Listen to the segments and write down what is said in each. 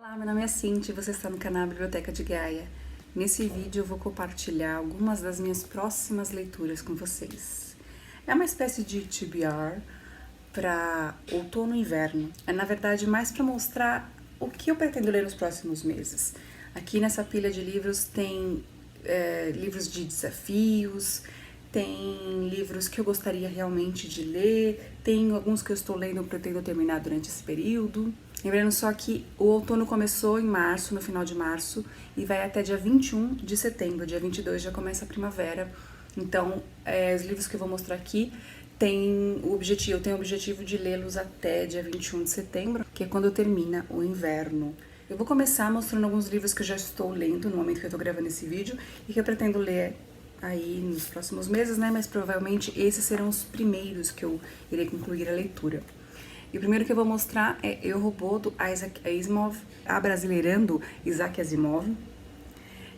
Olá, meu nome é Cintia e você está no canal Biblioteca de Gaia. Nesse vídeo eu vou compartilhar algumas das minhas próximas leituras com vocês. É uma espécie de TBR para outono e inverno. É na verdade mais para mostrar o que eu pretendo ler nos próximos meses. Aqui nessa pilha de livros tem livros de desafios, tem livros que eu gostaria realmente de ler, tem alguns que eu estou lendo e pretendo terminar durante esse período. Lembrando só que o outono começou em março, no final de março, e vai até dia 21 de setembro. Dia 22 já começa a primavera. Então, os livros que eu vou mostrar aqui eu tenho o objetivo de lê-los até dia 21 de setembro, que é quando termina o inverno. Eu vou começar mostrando alguns livros que eu já estou lendo no momento que eu estou gravando esse vídeo e que eu pretendo ler aí nos próximos meses, né? Mas provavelmente esses serão os primeiros que eu irei concluir a leitura. E o primeiro que eu vou mostrar é Eu, Robô, do Isaac Asimov, abrasileirando Isaac Asimov.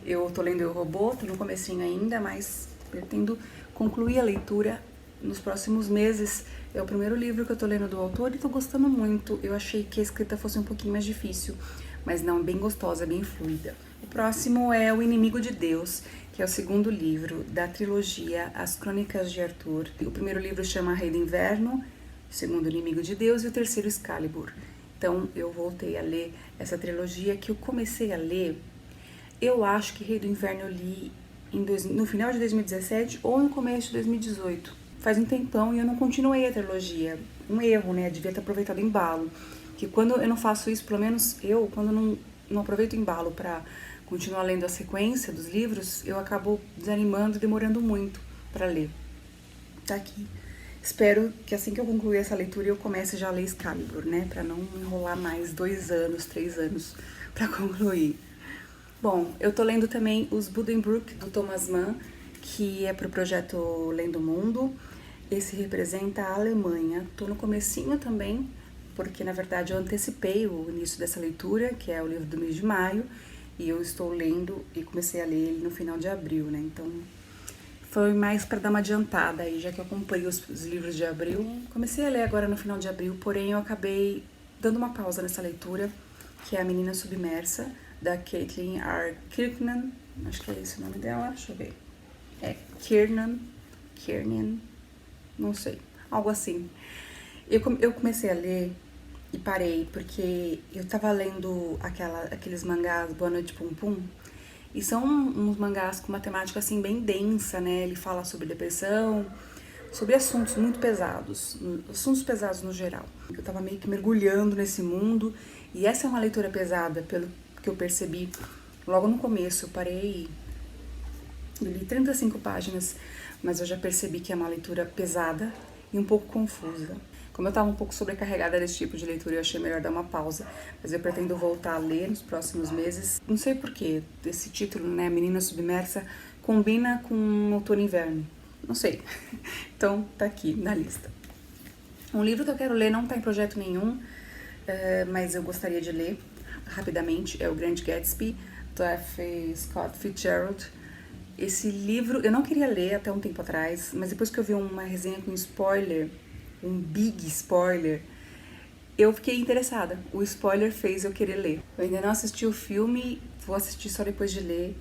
Eu tô lendo Eu, Robô, tô no comecinho ainda, mas pretendo concluir a leitura nos próximos meses. É o primeiro livro que eu tô lendo do autor e tô gostando muito. Eu achei que a escrita fosse um pouquinho mais difícil, mas não, bem gostosa, bem fluida. O próximo é O Inimigo de Deus, que é o segundo livro da trilogia As Crônicas de Arthur. O primeiro livro chama Rei do Inverno, o segundo Inimigo de Deus e o terceiro Excalibur. Então eu voltei a ler essa trilogia que eu comecei a ler. Eu acho que Rei do Inverno eu li no final de 2017 ou no começo de 2018. Faz um tempão e eu não continuei a trilogia. Um erro, né? Eu devia ter aproveitado o embalo. Que quando eu não faço isso, pelo menos eu, quando não aproveito o embalo para continuar lendo a sequência dos livros, eu acabo desanimando e demorando muito para ler. Tá aqui. Espero que assim que eu concluir essa leitura eu comece já a ler Excalibur, né? Pra não enrolar mais 2 anos, 3 anos pra concluir. Bom, eu tô lendo também Os Buddenbrook, do Thomas Mann, que é pro projeto Lendo o Mundo. Esse representa a Alemanha. Tô no comecinho também, porque na verdade eu antecipei o início dessa leitura, que é o livro do mês de maio, e eu estou lendo e comecei a ler ele no final de abril, né? Então foi mais para dar uma adiantada aí, já que eu comprei os livros de abril. Comecei a ler agora no final de abril, porém eu acabei dando uma pausa nessa leitura, que é A Menina Submersa, da Caitlin R. Kiernan. Acho que é esse o nome dela, deixa eu ver. É Kiernan, não sei, algo assim. Eu comecei a ler e parei, porque eu tava lendo aqueles mangás Boa Noite Pum Pum, e são uns mangás com uma temática assim bem densa, né? Ele fala sobre depressão, sobre assuntos muito pesados, assuntos pesados no geral. Eu tava meio que mergulhando nesse mundo, e essa é uma leitura pesada, pelo que eu percebi logo no começo. Eu li 35 páginas, mas eu já percebi que é uma leitura pesada e um pouco confusa. Como eu estava um pouco sobrecarregada desse tipo de leitura, eu achei melhor dar uma pausa, mas eu pretendo voltar a ler nos próximos meses. Não sei porquê, esse título, né, Menina Submersa, combina com outono e inverno. Não sei. Então, tá aqui na lista. Um livro que eu quero ler não tá em projeto nenhum, mas eu gostaria de ler rapidamente, é O Grande Gatsby, do F. Scott Fitzgerald. Esse livro eu não queria ler até um tempo atrás, mas depois que eu vi uma resenha com spoiler, um big spoiler, eu fiquei interessada. O spoiler fez eu querer ler. Eu ainda não assisti o filme, vou assistir só depois de ler,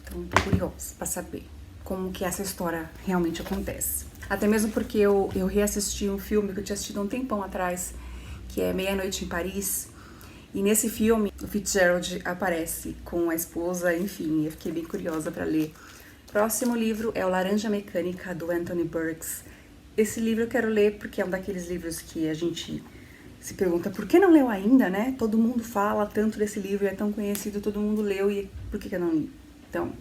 então tô curiosa pra saber como que essa história realmente acontece. Até mesmo porque eu reassisti um filme que eu tinha assistido há um tempão atrás, que é Meia-Noite em Paris, e nesse filme o Fitzgerald aparece com a esposa, enfim, eu fiquei bem curiosa pra ler. Próximo livro é O Laranja Mecânica, do Anthony Burks. Esse livro eu quero ler porque é um daqueles livros que a gente se pergunta por que não leu ainda, né? Todo mundo fala tanto desse livro, é tão conhecido, todo mundo leu, e por que eu não li? Então,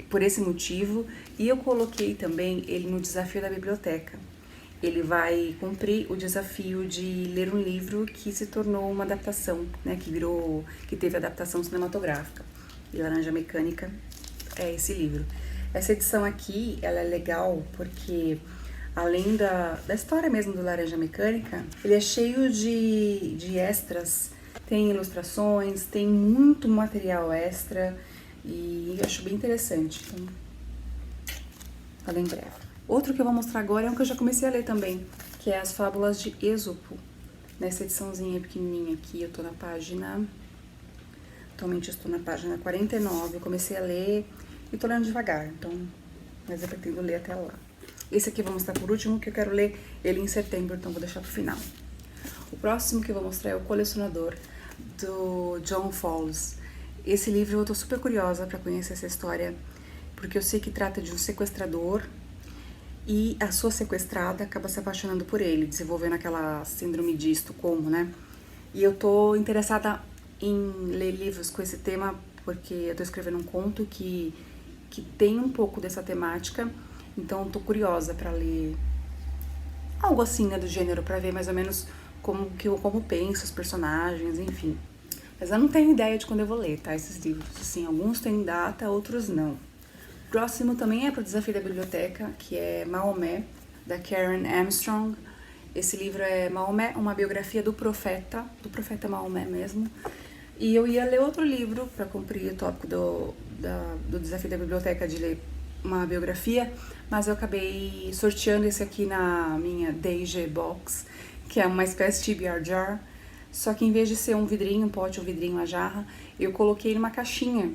por esse motivo, e eu coloquei também ele no desafio da biblioteca. Ele vai cumprir o desafio de ler um livro que se tornou uma adaptação, né? Que teve adaptação cinematográfica. E Laranja Mecânica é esse livro. Essa edição aqui, ela é legal porque, além da história mesmo do Laranja Mecânica, ele é cheio de extras, tem ilustrações, tem muito material extra, e eu acho bem interessante. Então, falo em breve. Outro que eu vou mostrar agora é um que eu já comecei a ler também, que é As Fábulas de Êxopo. Nessa ediçãozinha pequenininha aqui, eu tô na página Atualmente estou na página 49, eu comecei a ler e tô lendo devagar, então, mas eu pretendo ler até lá. Esse aqui eu vou mostrar por último, que eu quero ler ele em setembro, então vou deixar pro final. O próximo que eu vou mostrar é O Colecionador, do John Fowles. Esse livro eu tô super curiosa para conhecer essa história, porque eu sei que trata de um sequestrador e a sua sequestrada acaba se apaixonando por ele, desenvolvendo aquela síndrome de Estocolmo, né? E eu tô interessada em ler livros com esse tema, porque eu tô escrevendo um conto que tem um pouco dessa temática, então eu tô curiosa para ler algo assim, né, do gênero, para ver mais ou menos como pensa os personagens, enfim. Mas eu não tenho ideia de quando eu vou ler, tá, esses livros. Assim, alguns têm data, outros não. O próximo também é pro Desafio da Biblioteca, que é Maomé, da Karen Armstrong. Esse livro é Maomé, uma biografia do profeta Maomé mesmo. E eu ia ler outro livro para cumprir o tópico do Desafio da Biblioteca, de ler uma biografia, mas eu acabei sorteando esse aqui na minha DG Box, que é uma espécie de TBR jar, só que em vez de ser um vidrinho, um pote, um vidrinho, uma jarra, eu coloquei numa caixinha.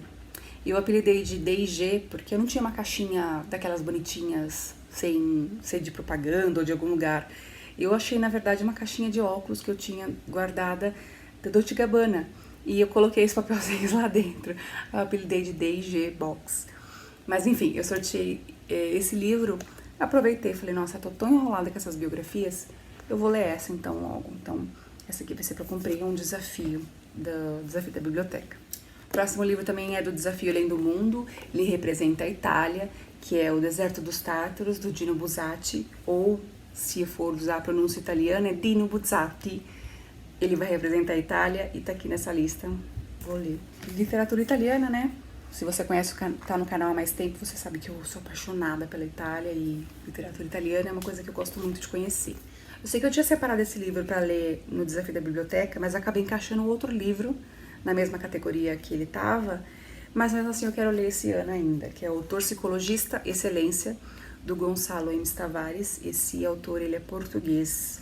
Eu apelidei de DG porque eu não tinha uma caixinha daquelas bonitinhas, sem ser de propaganda ou de algum lugar. Eu achei, na verdade, uma caixinha de óculos que eu tinha guardada da Dolce & Gabbana, e eu coloquei esse papelzinhos lá dentro. Eu apelidei de DG Box. Mas enfim, eu sorteei esse livro, aproveitei, falei, nossa, eu tô tão enrolada com essas biografias, eu vou ler essa então logo. Então, essa aqui vai ser pra cumprir um desafio da biblioteca. O próximo livro também é do Desafio Além do Mundo, ele representa a Itália, que é O Deserto dos Tártaros, do Dino Buzzati, ou, se for usar a pronúncia italiana, é Dino Buzzati. Ele vai representar a Itália e tá aqui nessa lista, vou ler. Literatura italiana, né? Se você conhece, tá no canal há mais tempo, você sabe que eu sou apaixonada pela Itália e literatura italiana é uma coisa que eu gosto muito de conhecer. Eu sei que eu tinha separado esse livro para ler no Desafio da Biblioteca, mas acabei encaixando outro livro na mesma categoria que ele tava, mas mesmo assim eu quero ler esse ano ainda, que é o Toxicologista Excelência, do Gonçalo M. Tavares. Esse autor, ele é português.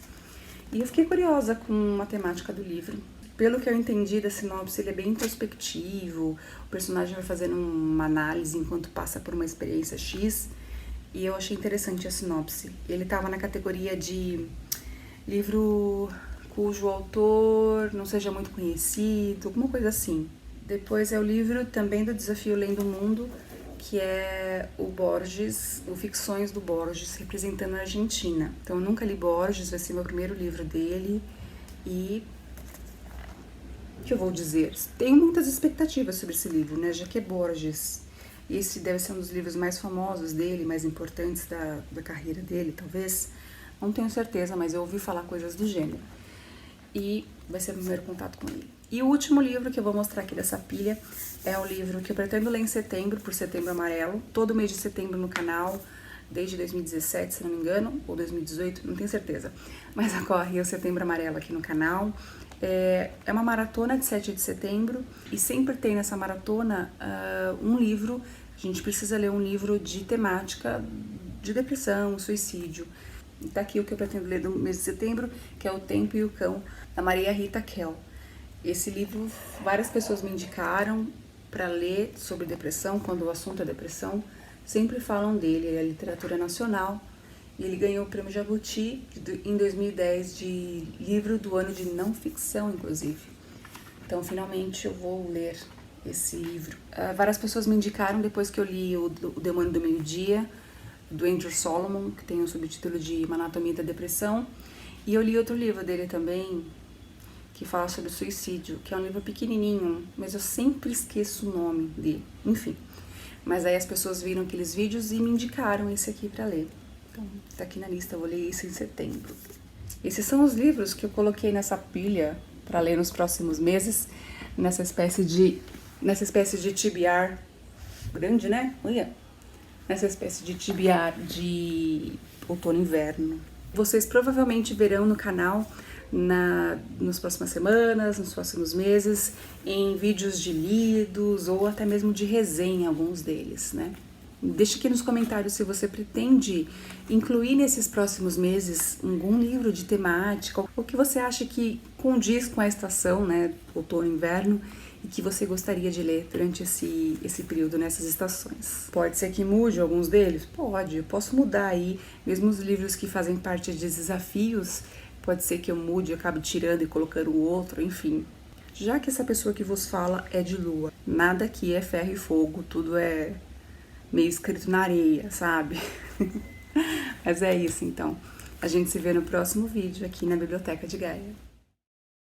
E eu fiquei curiosa com a temática do livro. Pelo que eu entendi da sinopse, ele é bem introspectivo, o personagem vai fazendo uma análise enquanto passa por uma experiência X, e eu achei interessante a sinopse. Ele estava na categoria de livro cujo autor não seja muito conhecido, alguma coisa assim. Depois é o livro também do Desafio Além do Mundo, que é o Borges, o Ficções do Borges, representando a Argentina. Então eu nunca li Borges, vai ser meu primeiro livro dele, e o que eu vou dizer? Tenho muitas expectativas sobre esse livro, né, já que é Borges. Esse deve ser um dos livros mais famosos dele, mais importantes da carreira dele, talvez. Não tenho certeza, mas eu ouvi falar coisas do gênero. E vai ser o primeiro contato com ele. E o último livro que eu vou mostrar aqui dessa pilha é o livro que eu pretendo ler em setembro, por Setembro Amarelo. Todo mês de setembro no canal, desde 2017, se não me engano, ou 2018, não tenho certeza. Mas ocorre o Setembro Amarelo aqui no canal. É uma maratona de 7 de setembro e sempre tem nessa maratona um livro. A gente precisa ler um livro de temática de depressão, suicídio. E tá aqui o que eu pretendo ler do mês de setembro, que é O Tempo e o Cão, da Maria Rita Kell. Esse livro várias pessoas me indicaram para ler sobre depressão, quando o assunto é depressão. Sempre falam dele, ele é literatura nacional. E ele ganhou o Prêmio Jabuti em 2010 de livro do ano de não ficção, inclusive. Então, finalmente, eu vou ler esse livro. Várias pessoas me indicaram depois que eu li o Demônio do Meio-Dia, do Andrew Solomon, que tem o subtítulo de Uma Anatomia da Depressão. E eu li outro livro dele também, que fala sobre o suicídio, que é um livro pequenininho, mas eu sempre esqueço o nome dele. Enfim, mas aí as pessoas viram aqueles vídeos e me indicaram esse aqui para ler. Então, tá aqui na lista, eu vou ler isso em setembro. Esses são os livros que eu coloquei nessa pilha para ler nos próximos meses, nessa espécie de TBR grande, né? Olha, nessa espécie de TBR de outono e inverno. Vocês provavelmente verão no canal nas próximas semanas, nos próximos meses, em vídeos de lidos ou até mesmo de resenha, alguns deles, né? Deixa aqui nos comentários se você pretende incluir nesses próximos meses algum livro de temática, ou que você acha que condiz com a estação, né, outono e inverno, e que você gostaria de ler durante esse período, nessas estações. Pode ser que mude alguns deles? Pode, eu posso mudar aí, mesmo os livros que fazem parte de desafios, pode ser que eu mude, eu acabe tirando e colocando o outro, enfim. Já que essa pessoa que vos fala é de lua, nada aqui é ferro e fogo, tudo é meio escrito na areia, sabe? Mas é isso então. A gente se vê no próximo vídeo aqui na Biblioteca de Gaia.